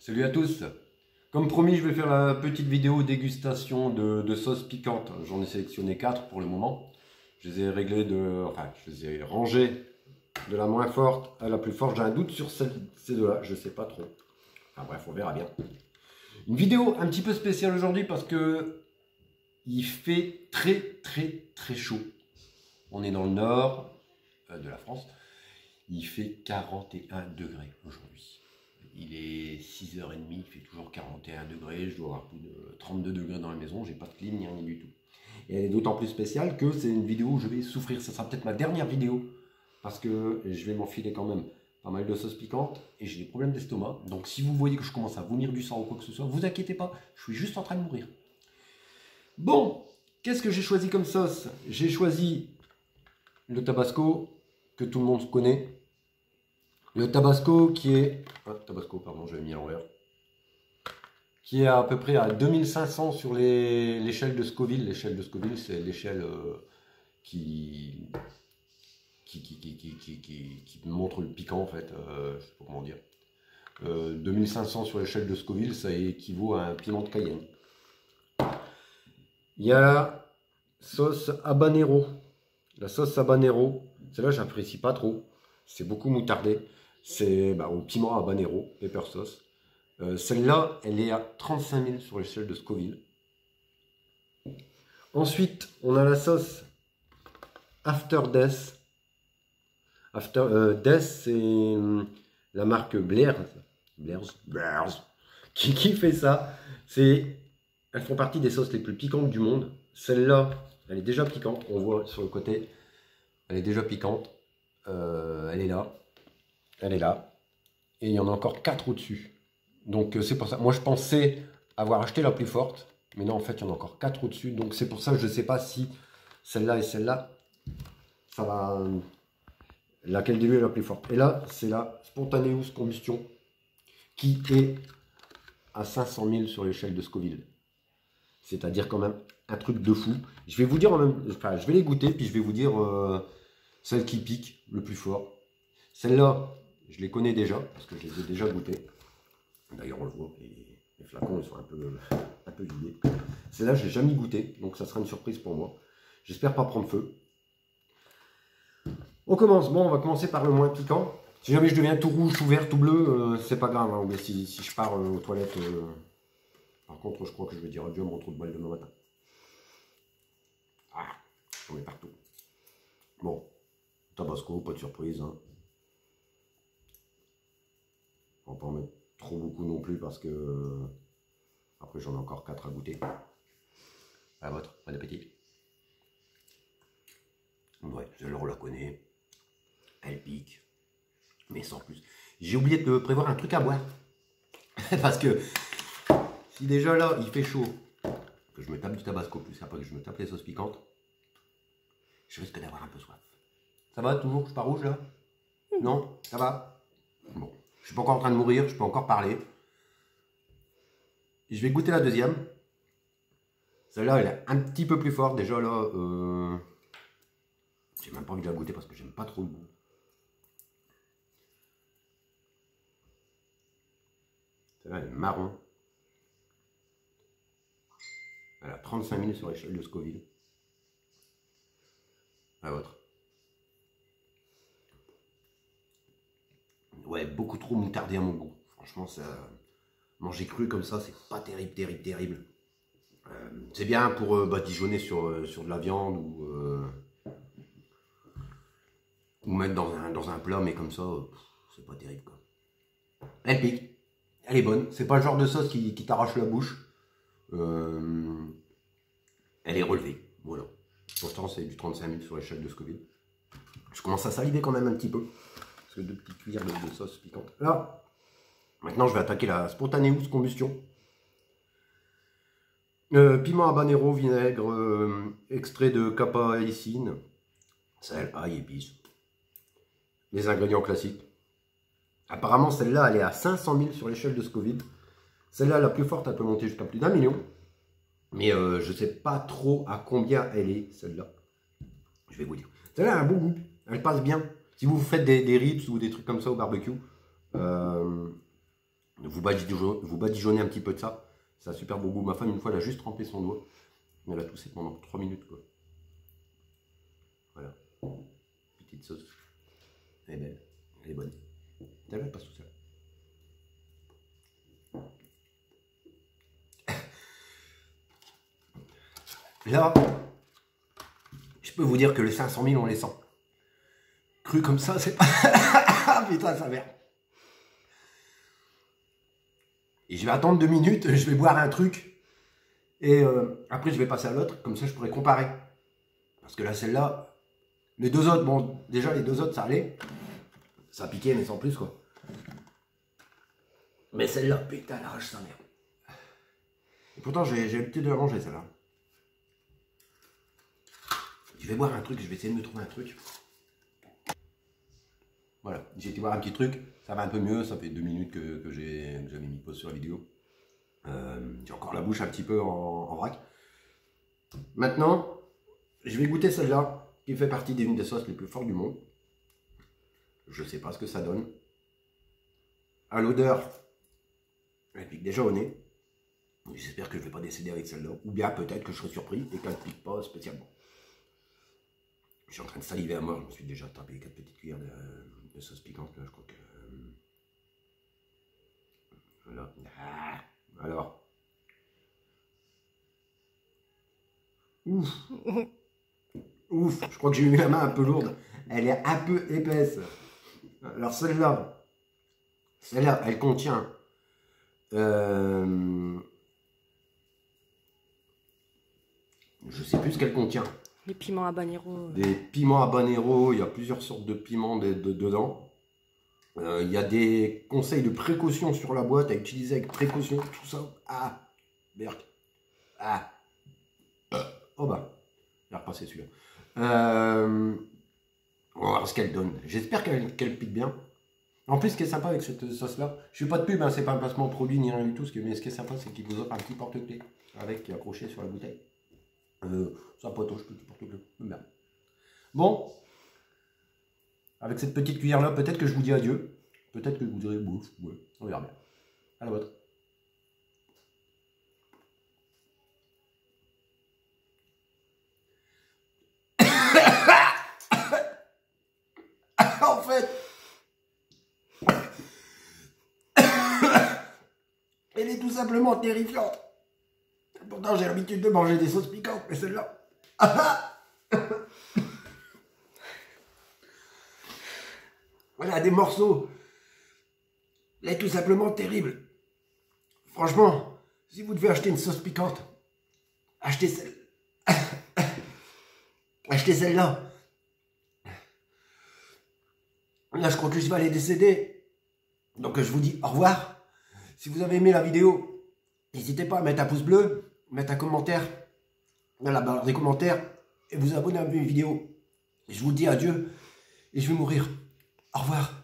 Salut à tous. Comme promis, je vais faire la petite vidéo dégustation de sauces piquantes. J'en ai sélectionné 4 pour le moment. Je les ai réglés je les ai rangés de la moins forte à la plus forte. J'ai un doute sur ces deux-là, je sais pas trop. Enfin bref, on verra bien. Une vidéo un petit peu spéciale aujourd'hui parce que il fait très chaud. On est dans le nord de la France. Il fait 41 degrés aujourd'hui. Il est 6h30, il fait toujours 41 degrés, je dois avoir plus de 32 degrés dans la maison, j'ai pas de clim ni rien du tout. Et elle est d'autant plus spéciale que c'est une vidéo où je vais souffrir, ça sera peut-être ma dernière vidéo, parce que je vais m'enfiler quand même pas mal de sauces piquantes, et j'ai des problèmes d'estomac, donc si vous voyez que je commence à vomir du sang ou quoi que ce soit, vous inquiétez pas, je suis juste en train de mourir. Bon, qu'est-ce que j'ai choisi comme sauce? J'ai choisi le tabasco, que tout le monde connaît. Le tabasco qui est... tabasco, pardon, j'avais mis à l'envers. Qui est à peu près à 2500 sur l'échelle de Scoville. L'échelle de Scoville, c'est l'échelle qui montre le piquant, en fait. Je sais pas comment dire. 2500 sur l'échelle de Scoville, ça équivaut à un piment de Cayenne. Il y a la sauce habanero. La sauce habanero, celle-là, j'apprécie pas trop. C'est beaucoup moutardé. C'est au piment habanero, pepper sauce. Celle-là, elle est à 35 000 sur l'échelle de Scoville. Ensuite, on a la sauce After Death. Death, c'est la marque Blair's qui fait ça. Elles font partie des sauces les plus piquantes du monde. Celle-là, elle est déjà piquante. On voit sur le côté, elle est déjà piquante. Elle est là. Elle est là. Et il y en a encore 4 au-dessus. Donc c'est pour ça. Moi je pensais avoir acheté la plus forte. Mais non, en fait, il y en a encore 4 au-dessus. Donc c'est pour ça que je ne sais pas si celle-là et celle-là, ça va... Laquelle des deux est la plus forte. Et là, c'est la Spontaneous Combustion qui est à 500 000 sur l'échelle de Scoville. C'est-à-dire quand même un truc de fou. Je vais vous dire en même... Enfin, je vais les goûter, puis je vais vous dire celle qui pique le plus fort. Celle-là, je les connais déjà, parce que je les ai déjà goûtées. D'ailleurs, on le voit, les flacons, ils sont un peu vidés. Celle-là, je ne l'ai jamais goûté, donc ça sera une surprise pour moi. J'espère pas prendre feu. On commence. Bon, on va commencer par le moins piquant. Si jamais je deviens tout rouge, tout vert, tout bleu, c'est pas grave. Hein, mais si je pars aux toilettes... Par contre, je crois que je vais dire adieu à mon trou de balle demain matin. Ah, j'en ai partout. Bon, tabasco, pas de surprise. Hein. On va pas en mettre trop beaucoup non plus parce que après j'en ai encore 4 à goûter. À votre, bon appétit. Ouais, celle-là on la connaît. Elle pique, mais sans plus. J'ai oublié de prévoir un truc à boire. Parce que si déjà là il fait chaud, que je me tape du tabasco plus après que je me tape les sauces piquantes, je risque d'avoir un peu soif. Ça va toujours? Je suis pas rouge là? Non? Ça va? Bon. Je suis pas encore en train de mourir, je peux encore parler. Je vais goûter la deuxième. Celle-là, elle est un petit peu plus forte. Déjà là, j'ai même pas envie de la goûter parce que j'aime pas trop le goût. Celle-là, elle est marron. Elle a 35 000 sur l'échelle de Scoville. La vôtre. Ouais, beaucoup trop moutardé à mon goût. Franchement, ça... Manger cru comme ça, c'est pas terrible. C'est bien pour badigeonner sur de la viande ou mettre dans un plat, mais comme ça, c'est pas terrible quoi. Elle pique, elle est bonne. C'est pas le genre de sauce qui t'arrache la bouche. Elle est relevée, voilà. Pourtant, c'est du 35 000 sur l'échelle de Scoville. Je commence à saliver quand même un petit peu. Parce que 2 petites cuillères de sauce piquante. Là. Maintenant, je vais attaquer la Spontaneous Combustion. Piment habanero, vinaigre, extrait de capsaïcine, sel, ail, épices. Les ingrédients classiques. Apparemment, celle-là, elle est à 500 000 sur l'échelle de Scoville. Celle-là, la plus forte, elle peut monter jusqu'à plus d'1 million. Mais je ne sais pas trop à combien elle est, celle-là. Je vais vous dire. Celle-là, elle a un bon goût. Elle passe bien. Si vous faites des ribs ou des trucs comme ça au barbecue, vous vous badigeonnez un petit peu de ça. Ça a super bon goût. Ma femme, une fois, elle a juste trempé son doigt. Elle a toussé pendant 3 minutes, quoi. Voilà. Petite sauce. Elle est belle. Elle est bonne. Elle passe tout seul. Là, je peux vous dire que les 500 000, on les sent. Cru comme ça, c'est pas... Putain, ça merde. Et je vais attendre 2 minutes, je vais boire un truc. Et après, je vais passer à l'autre. Comme ça, je pourrais comparer. Parce que là, celle-là, les deux autres, bon, déjà, les deux autres, ça allait. Ça piquait, mais sans plus, quoi. Mais celle-là, putain, elle arrache sa mère. Et pourtant, j'ai l'habitude de la manger, celle-là. Je vais boire un truc, je vais essayer de me trouver un truc. Voilà, j'ai été voir un petit truc, ça va un peu mieux, ça fait 2 minutes que j'avais mis pause sur la vidéo. J'ai encore la bouche un petit peu en vrac. Maintenant, je vais goûter celle-là, qui fait partie d'une des sauces les plus fortes du monde. Je sais pas ce que ça donne. À l'odeur, elle pique déjà au nez. J'espère que je ne vais pas décéder avec celle-là. Ou bien peut-être que je serai surpris et qu'elle ne pique pas spécialement. Je suis en train de saliver à mort, je me suis déjà tapé 4 petites cuillères de sauce piquante, là, je crois que... Voilà. Alors. Ouf. Ouf, je crois que j'ai eu la main un peu lourde. Elle est un peu épaisse. Alors celle-là, elle contient... je sais plus ce qu'elle contient. Les piments habanero. Des piments habanero, il y a plusieurs sortes de piments dedans. Il y a des conseils de précaution sur la boîte à utiliser avec précaution, tout ça. Ah, merde. Ah. Oh bah, il a repassé celui-là. On va voir ce qu'elle donne. J'espère qu'elle pique bien. En plus, ce qui est sympa avec cette sauce-là, je ne fais pas de pub, hein, c'est pas un placement de produit ni rien du tout. Mais ce qui est sympa, c'est qu'il vous offre un petit porte-clés avec qui est accroché sur la bouteille. Ça potoche, petit porte-clés. Merde. Bon, avec cette petite cuillère-là, peut-être que je vous dis adieu. Peut-être que je vous dirai bouffe. Ouais, on verra bien. À la vôtre. En fait, elle est tout simplement terrifiante. Pourtant, j'ai l'habitude de manger des sauces piquantes, mais celle-là... Voilà, des morceaux. Elle est tout simplement terrible. Franchement, si vous devez acheter une sauce piquante, achetez celle... achetez celle-là. Là, je crois que je vais aller décéder. Donc, je vous dis au revoir. Si vous avez aimé la vidéo, n'hésitez pas à mettre un pouce bleu, mettre un commentaire dans la barre des commentaires et vous abonner à mes vidéos. Et je vous dis adieu et je vais mourir. Au revoir.